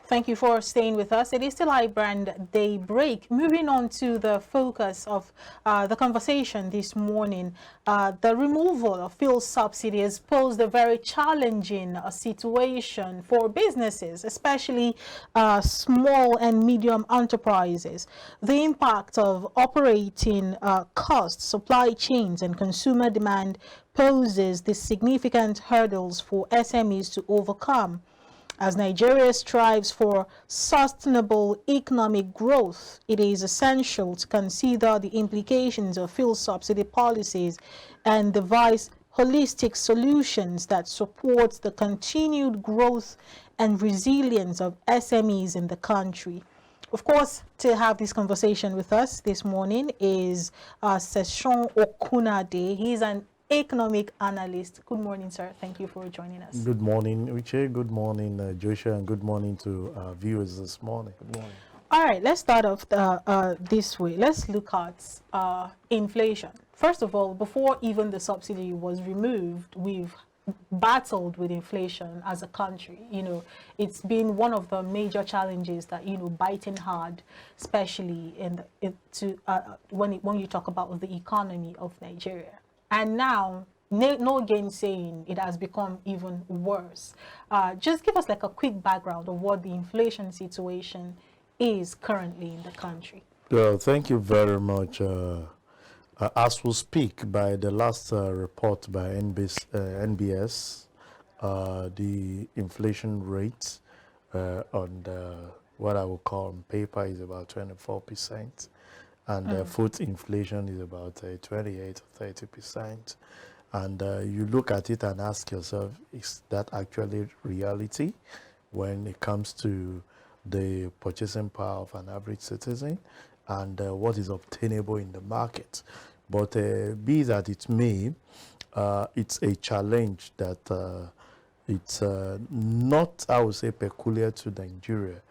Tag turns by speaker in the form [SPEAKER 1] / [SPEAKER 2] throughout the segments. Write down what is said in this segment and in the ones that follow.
[SPEAKER 1] Thank you for staying with us. It is still iBrand Daybreak. Moving on to the focus of the conversation this morning, the removal of fuel subsidy has posed a very challenging situation for businesses, especially small and medium enterprises. The impact of operating costs, supply chains, and consumer demand poses the significant hurdles for SMEs to overcome. As Nigeria strives for sustainable economic growth, it is essential to consider the implications of fuel subsidy policies and devise holistic solutions that support the continued growth and resilience of SMEs in the country. Of course, to have this conversation with us this morning is Session Okunade. He's an economic analyst. Good morning, sir. Thank you for joining us.
[SPEAKER 2] Good morning, Uche. Good morning, Joshua, and good morning to our viewers this morning. Good morning.
[SPEAKER 1] All right, let's start off this way. Let's look at inflation. First of all, before even the subsidy was removed, we've battled with inflation as a country. It's been one of the major challenges that biting hard, especially when you talk about the economy of Nigeria. And now, no gainsaying, it has become even worse. Just give us like a quick background of what the inflation situation is currently in the country.
[SPEAKER 2] Well, thank you very much. As we speak, by the last report by NBS, the inflation rate on what I would call on paper is about 24%. And food inflation is about 28 or 30%. And you look at it and ask yourself, is that actually reality when it comes to the purchasing power of an average citizen and what is obtainable in the market? But be that it may, it's a challenge that it's not, I would say, peculiar to Nigeria.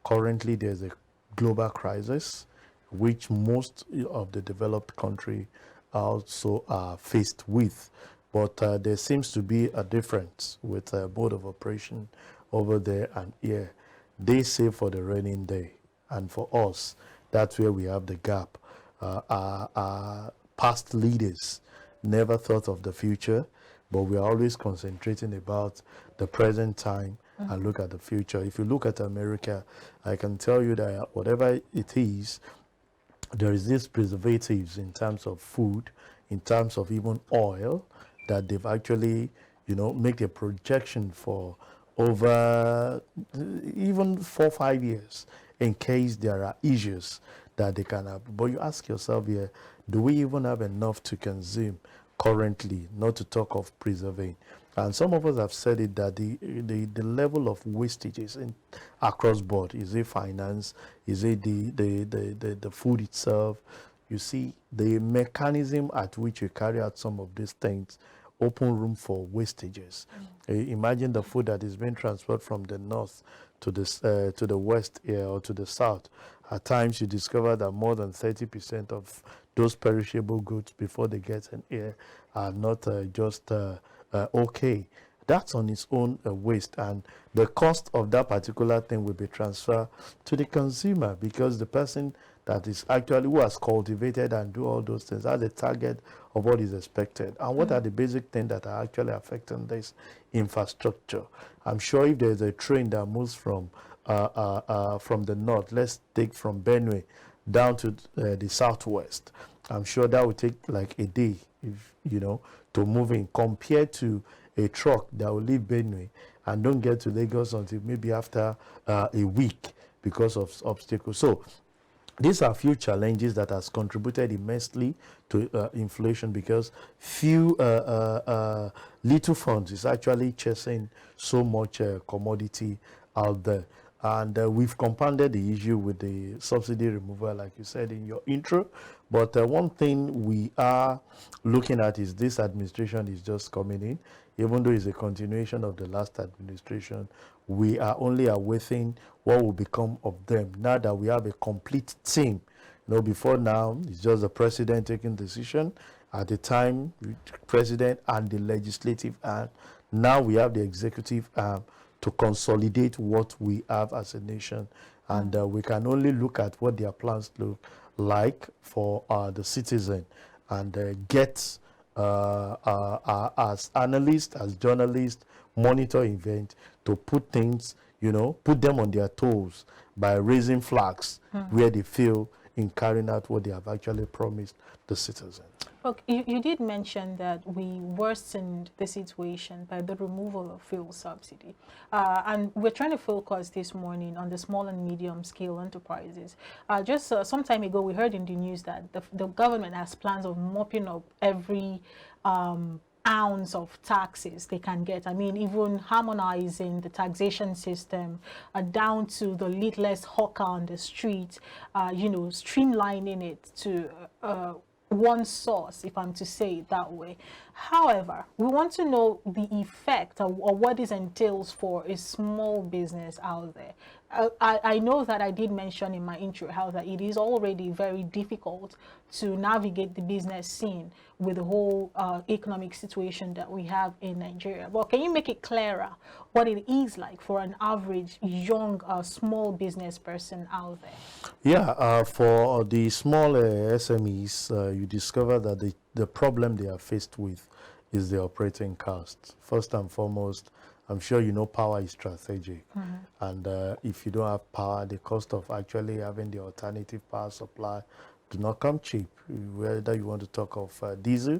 [SPEAKER 2] Currently, there's a global crisis which most of the developed country also are faced with. But there seems to be a difference with mode of operation over there and here. They save for the raining day. And for us, that's where we have the gap. Our past leaders never thought of the future, but we are always concentrating about the present time and look at the future. If you look at America, I can tell you that whatever it is, there is this preservatives in terms of food, in terms of even oil, that they've actually, make a projection for over even 4 or 5 years in case there are issues that they can have. But you ask yourself here, do we even have enough to consume currently, not to talk of preserving? And some of us have said it that the level of wastages across board, is it finance, is it the food itself? You see, the mechanism at which you carry out some of these things open room for wastages. Imagine the food that is being transferred from the north to the west or to the south. At times you discover that more than 30% of those perishable goods before they get in here are not just okay. That's on its own waste, and the cost of that particular thing will be transferred to the consumer, because the person that is actually who has cultivated and do all those things has a target of what is expected. And what are the basic things that are actually affecting this infrastructure? I'm sure if there's a train that moves from the north, let's take from Benue down to the southwest, I'm sure that would take like a day, to move in, compared to a truck that will leave Benue and don't get to Lagos until maybe after a week because of obstacles. So these are few challenges that has contributed immensely to inflation, because few little funds is actually chasing so much commodity out there. And we've compounded the issue with the subsidy removal, like you said in your intro. But one thing we are looking at is this administration is just coming in. Even though it's a continuation of the last administration, we are only awaiting what will become of them now that we have a complete team. Before now, it's just the president taking decision. At the time, president and the legislative arm. Now we have the executive arm to consolidate what we have as a nation. And we can only look at what their plans look like for the citizen, and get as analysts, as journalists, monitor events to put things, put them on their toes by raising flags where they fail in carrying out what they have actually promised the citizen.
[SPEAKER 1] Look, you did mention that we worsened the situation by the removal of fuel subsidy. And we're trying to focus this morning on the small and medium scale enterprises. Just some time ago, we heard in the news that the government has plans of mopping up every ounce of taxes they can get. I mean, even harmonizing the taxation system down to the littlest hawker on the street, streamlining it to one source, if I'm to say it that way. However, we want to know the effect or what this entails for a small business out there. I know that I did mention in my intro how that it is already very difficult to navigate the business scene with the whole economic situation that we have in Nigeria. But can you make it clearer what it is like for an average young small business person out there?
[SPEAKER 2] Yeah, for the small SMEs, you discover that the problem they are faced with is the operating costs. First and foremost, I'm sure you know power is strategic. And if you don't have power, the cost of actually having the alternative power supply do not come cheap. Whether you want to talk of diesel,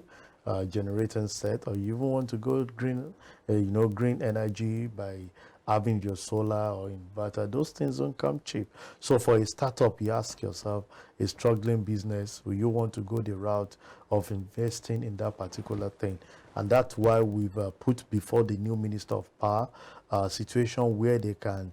[SPEAKER 2] generating set, or you even want to go green, green energy by having your solar or inverter, those things don't come cheap. So for a startup, you ask yourself, a struggling business, will you want to go the route of investing in that particular thing? And that's why we've put before the new Minister of Power a situation where they can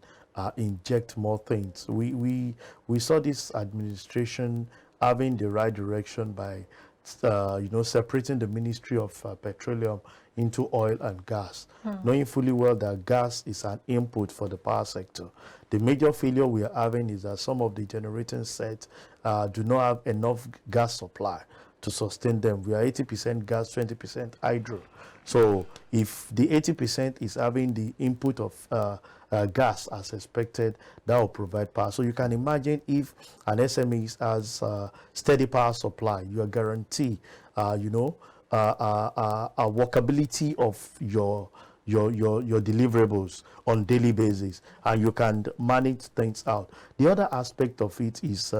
[SPEAKER 2] inject more things. We saw this administration having the right direction by separating the Ministry of Petroleum into oil and gas, knowing fully well that gas is an input for the power sector. The major failure we are having is that some of the generating sets do not have enough gas supply to sustain them. We are 80% gas, 20% hydro. So if the 80% is having the input of gas as expected, that will provide power. So you can imagine if an SME has steady power supply, you are guaranteed, a workability of your deliverables on daily basis, and you can manage things out. The other aspect of it is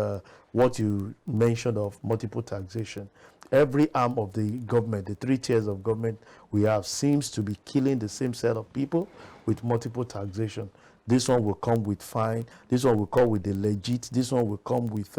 [SPEAKER 2] what you mentioned of multiple taxation. Every arm of the government, the three tiers of government we have, seems to be killing the same set of people with multiple taxation. This one will come with fine, this one will come with the legit, this one will come with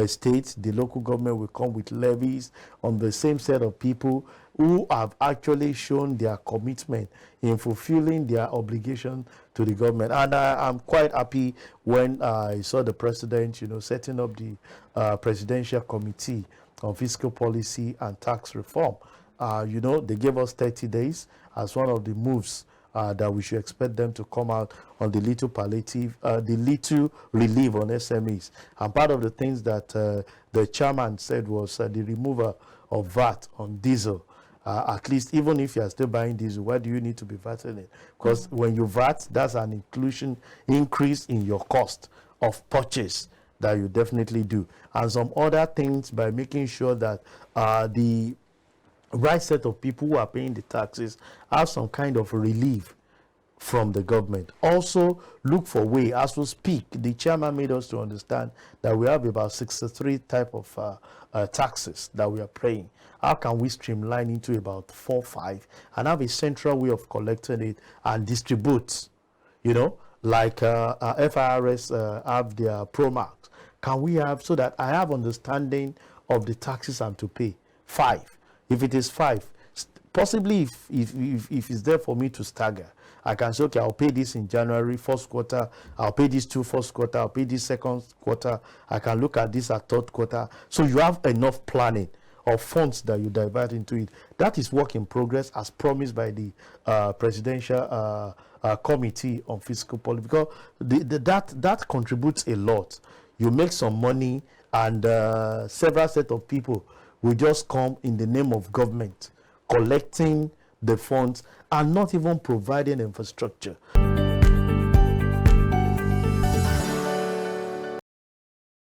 [SPEAKER 2] state, the local government will come with levies on the same set of people who have actually shown their commitment in fulfilling their obligation to the government. And I'm quite happy when I saw the president, setting up the presidential committee on fiscal policy and tax reform. They gave us 30 days as one of the moves that we should expect them to come out on the little palliative, the little relief on SMEs. And part of the things that the chairman said was the removal of VAT on diesel. At least, even if you are still buying diesel, why do you need to be VATing it? Because when you VAT, that's an increase in your cost of purchase that you definitely do. And some other things by making sure that the right set of people who are paying the taxes have some kind of relief from the government. Also, look for way, as we speak, the chairman made us to understand that we have about 63 type of taxes that we are paying. How can we streamline into about 4 or 5 and have a central way of collecting it and distribute, like FIRS have their ProMax. Can we have, so that I have understanding of the taxes I'm to pay? 5. If it is 5, possibly if it's there for me to stagger, I can say, okay, I'll pay this in January, first quarter, I'll pay this to first quarter, I'll pay this second quarter, I can look at this at third quarter. So you have enough planning of funds that you divert into it. That is work in progress as promised by the Presidential Committee on Fiscal Policy, because that contributes a lot. You make some money and several set of people will just come in the name of government, collecting the funds and not even providing infrastructure.